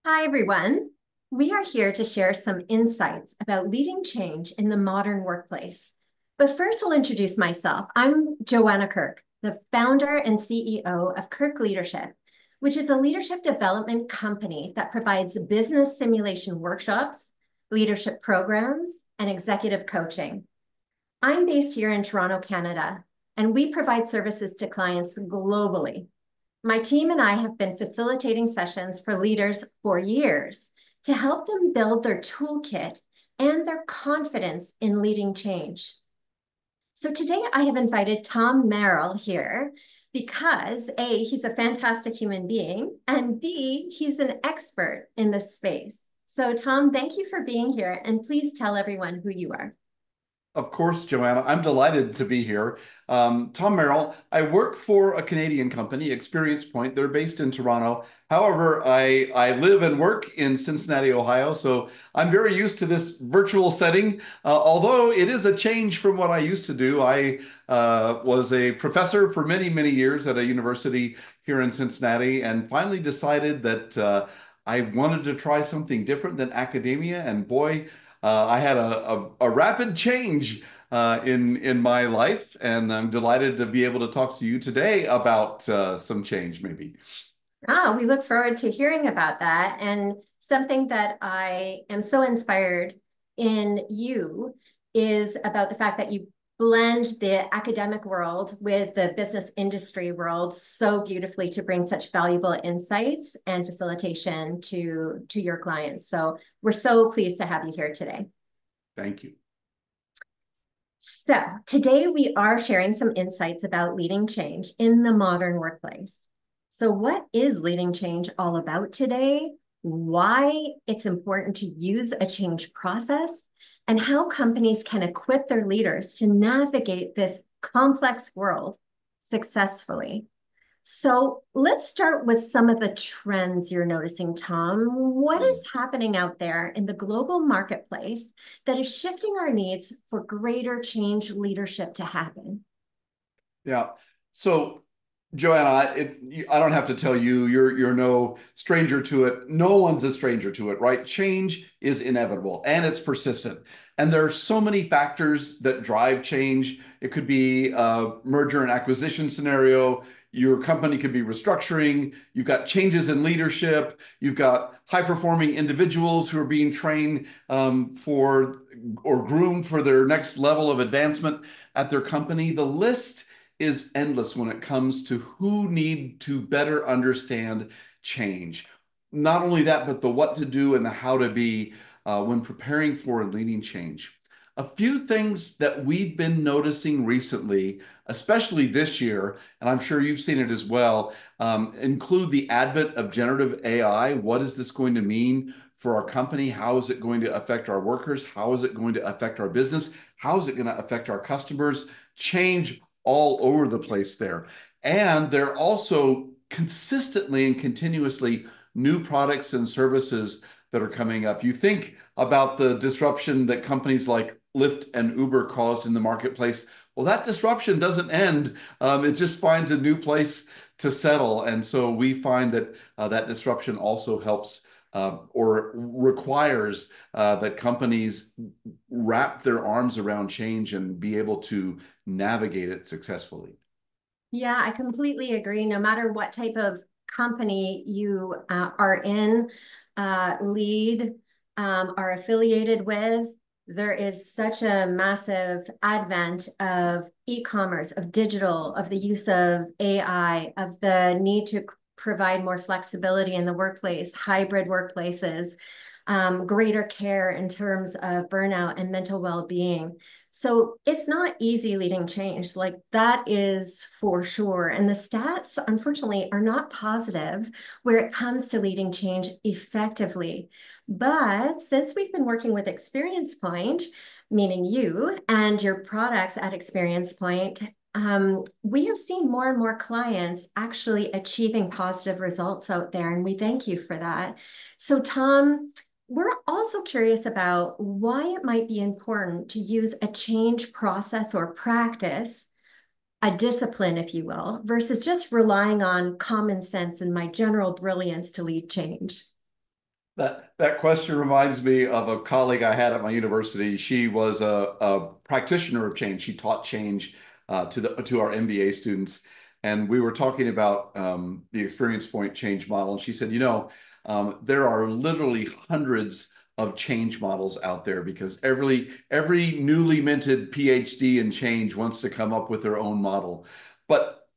Hi, everyone. We are here to share some insights about leading change in the modern workplace. But first, I'll introduce myself. I'm Joanna Kirke, the founder and CEO of Kirke Leadership, which is a leadership development company that provides business simulation workshops, leadership programs, and executive coaching. I'm based here in Toronto, Canada, and we provide services to clients globally. My team and I have been facilitating sessions for leaders for years to help them build their toolkit and their confidence in leading change. So today I have invited Tom Merrill here because A, he's a fantastic human being, and B, he's an expert in this space. So Tom, thank you for being here, and please tell everyone who you are. Of course, Joanna. I'm delighted to be here. Tom Merrill. I work for a Canadian company, ExperiencePoint. They're based in Toronto. However, I live and work in Cincinnati, Ohio, so I'm very used to this virtual setting. Although it is a change from what I used to do. I was a professor for many, many years at a university here in Cincinnati, and finally decided that I wanted to try something different than academia. And boy, I had a rapid change in my life, and I'm delighted to be able to talk to you today about some change, maybe. We look forward to hearing about that. And something that I am so inspired in you is about the fact that you blend the academic world with the business industry world so beautifully to bring such valuable insights and facilitation to your clients. So we're so pleased to have you here today. Thank you. So today we are sharing some insights about leading change in the modern workplace. So what is leading change all about today? Why it's important to use a change process, and how companies can equip their leaders to navigate this complex world successfully. So let's start with some of the trends you're noticing, Tom. What Mm. is happening out there in the global marketplace that is shifting our needs for greater change leadership to happen? Yeah. So, Joanna, I don't have to tell you, you're no stranger to it. No one's a stranger to it, right? Change is inevitable and it's persistent. And there are so many factors that drive change. It could be a merger and acquisition scenario. Your company could be restructuring. You've got changes in leadership. You've got high-performing individuals who are being trained for or groomed for their next level of advancement at their company. The list is endless when it comes to who need to better understand change. Not only that, but the what to do and the how to be when preparing for and leading change. A few things that we've been noticing recently, especially this year, and I'm sure you've seen it as well, include the advent of generative AI. What is this going to mean for our company? How is it going to affect our workers? How is it going to affect our business? How is it going to affect our customers? Change all over the place there. And they're also consistently and continuously new products and services that are coming up. You think about the disruption that companies like Lyft and Uber caused in the marketplace. Well, that disruption doesn't end. It just finds a new place to settle. And so we find that that disruption also helps or requires that companies wrap their arms around change and be able to navigate it successfully. Yeah, I completely agree. No matter what type of company you are in, lead, are affiliated with, there is such a massive advent of e-commerce, of digital, of the use of AI, of the need to provide more flexibility in the workplace, hybrid workplaces, greater care in terms of burnout and mental well-being. So it's not easy leading change, like that is for sure. And the stats, unfortunately, are not positive where it comes to leading change effectively. But since we've been working with ExperiencePoint, meaning you and your products at ExperiencePoint, we have seen more and more clients actually achieving positive results out there, and we thank you for that. So, Tom, we're also curious about why it might be important to use a change process or practice, a discipline, if you will, versus just relying on common sense and my general brilliance to lead change. That question reminds me of a colleague I had at my university. She was a practitioner of change. She taught change to our MBA students, and we were talking about the experience point change model. And she said, there are literally hundreds of change models out there because every newly minted PhD in change wants to come up with their own model. But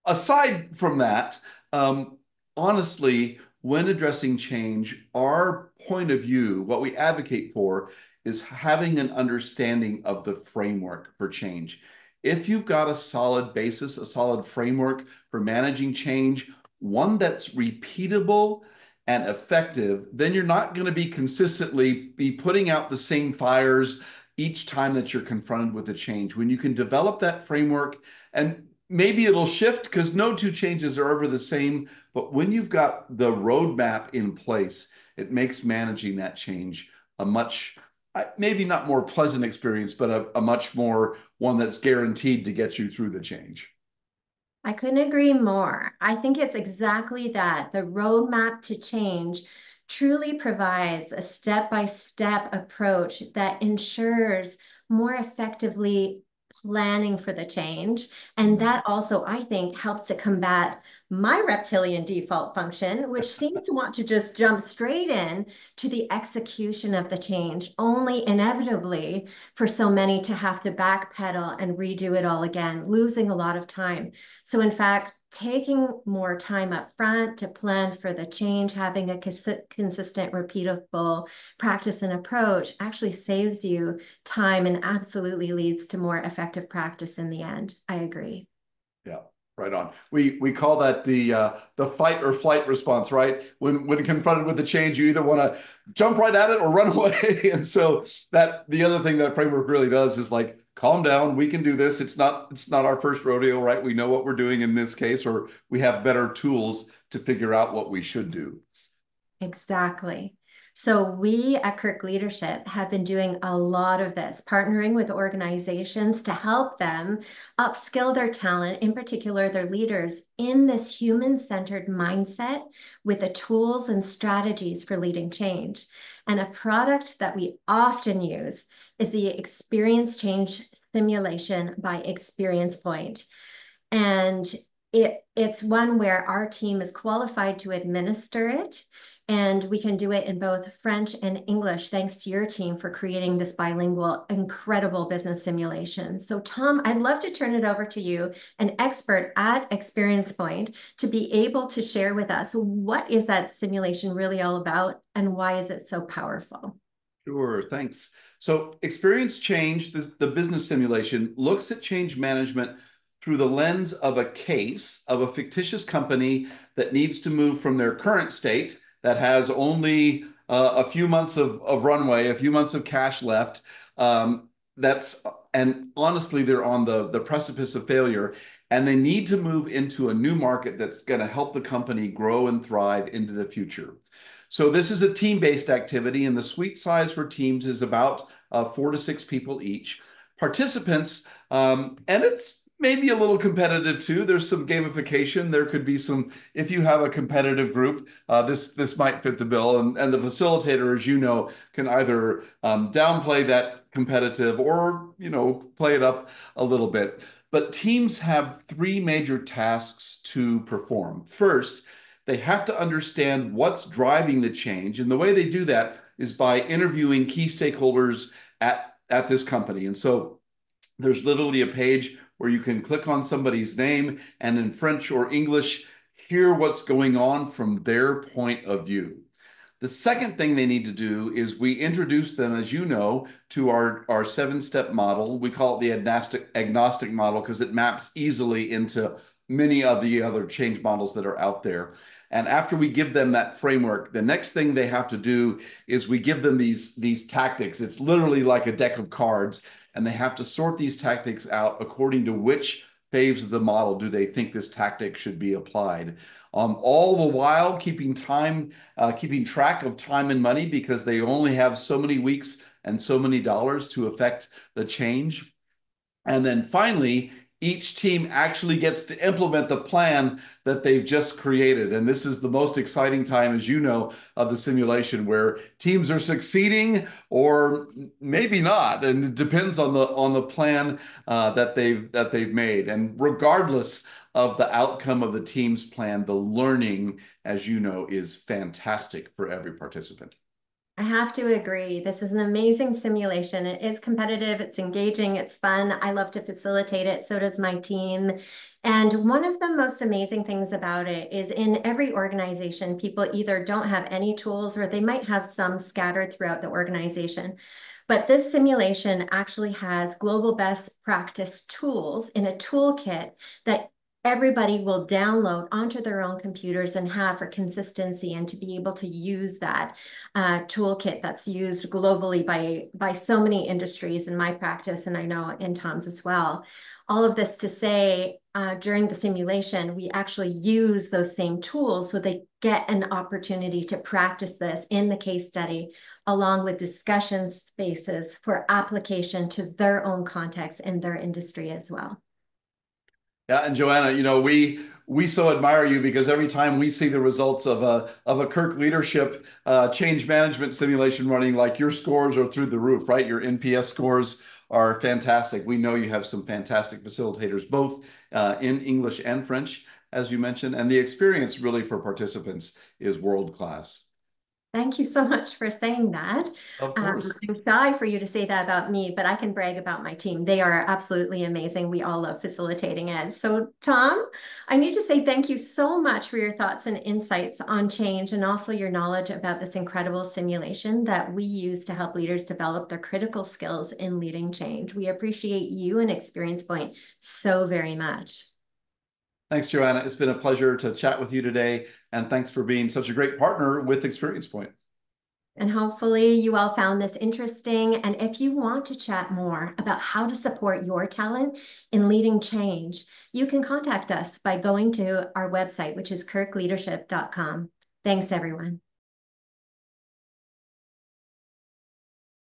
aside from that, um, honestly, when addressing change, our point of view, what we advocate for, is having an understanding of the framework for change. If you've got a solid basis, a solid framework for managing change, one that's repeatable and effective, then you're not going to be consistently be putting out the same fires each time that you're confronted with a change. When you can develop that framework, and maybe it'll shift because no two changes are ever the same. But when you've got the roadmap in place, it makes managing that change a much, maybe not more pleasant experience, but a much more one that's guaranteed to get you through the change. I couldn't agree more. I think it's exactly that. The roadmap to change truly provides a step-by-step approach that ensures more effectively planning for the change. And that also, I think, helps to combat my reptilian default function, which seems to want to just jump straight in to the execution of the change, only inevitably for so many to have to backpedal and redo it all again, losing a lot of time. So in fact, taking more time up front to plan for the change, having a consistent, repeatable practice and approach actually saves you time and absolutely leads to more effective practice in the end. I agree. Yeah, right on. We call that the fight or flight response, right? When confronted with a change, you either want to jump right at it or run away. And so that the other thing that framework really does is like calm down. We can do this. It's not our first rodeo, right? We know what we're doing in this case, or we have better tools to figure out what we should do. Exactly. So we at Kirk Leadership have been doing a lot of this, partnering with organizations to help them upskill their talent, in particular their leaders, in this human-centered mindset with the tools and strategies for leading change. And a product that we often use is the Experience Change Simulation by ExperiencePoint. And it's one where our team is qualified to administer it. And we can do it in both French and English, thanks to your team for creating this bilingual, incredible business simulation. So, Tom, I'd love to turn it over to you, an expert at ExperiencePoint, to be able to share with us what is that simulation really all about and why is it so powerful? Sure, thanks. So experience change, the business simulation, looks at change management through the lens of a case of a fictitious company that needs to move from their current state that has only a few months of runway, a few months of cash left. That's and honestly, they're on the precipice of failure, and they need to move into a new market that's going to help the company grow and thrive into the future. So this is a team-based activity, and the suite size for teams is about 4 to 6 people each. Participants, and it's maybe a little competitive too. There's some gamification. There could be some, if you have a competitive group, this might fit the bill. And the facilitator, as you know, can either downplay that competitive or, play it up a little bit. But teams have 3 major tasks to perform. First, they have to understand what's driving the change. And the way they do that is by interviewing key stakeholders at this company. And so there's literally a page where you can click on somebody's name and in French or English, hear what's going on from their point of view. The second thing they need to do is we introduce them, as you know, to our 7-step model. We call it the agnostic model because it maps easily into many of the other change models that are out there. And after we give them that framework, the next thing they have to do is we give them these tactics. It's literally like a deck of cards, and they have to sort these tactics out according to which phase of the model do they think this tactic should be applied. All the while keeping track of time and money because they only have so many weeks and so many dollars to affect the change. And then finally, each team actually gets to implement the plan that they've just created. And this is the most exciting time, as you know, of the simulation, where teams are succeeding or maybe not, and it depends on the plan that they've made. And regardless of the outcome of the team's plan, the learning, as you know, is fantastic for every participant. I have to agree. This is an amazing simulation. It is competitive, it's engaging, it's fun. I love to facilitate it. So does my team. And one of the most amazing things about it is in every organization, people either don't have any tools or they might have some scattered throughout the organization. But this simulation actually has global best practice tools in a toolkit that everybody will download onto their own computers and have for consistency and to be able to use that toolkit that's used globally by so many industries in my practice, and I know in Tom's as well. All of this to say, during the simulation, we actually use those same tools so they get an opportunity to practice this in the case study, along with discussion spaces for application to their own context and their industry as well. Yeah, and Joanna, we so admire you because every time we see the results of a Kirk leadership change management simulation running, like your scores are through the roof, right? Your NPS scores are fantastic. We know you have some fantastic facilitators, both in English and French, as you mentioned, and the experience really for participants is world class. Thank you so much for saying that. Of course. I'm sorry for you to say that about me, but I can brag about my team. They are absolutely amazing. We all love facilitating it. So, Tom, I need to say thank you so much for your thoughts and insights on change and also your knowledge about this incredible simulation that we use to help leaders develop their critical skills in leading change. We appreciate you and ExperiencePoint so very much. Thanks, Joanna. It's been a pleasure to chat with you today, and thanks for being such a great partner with ExperiencePoint. And hopefully you all found this interesting. And if you want to chat more about how to support your talent in leading change, you can contact us by going to our website, which is kirkleadership.com. Thanks, everyone.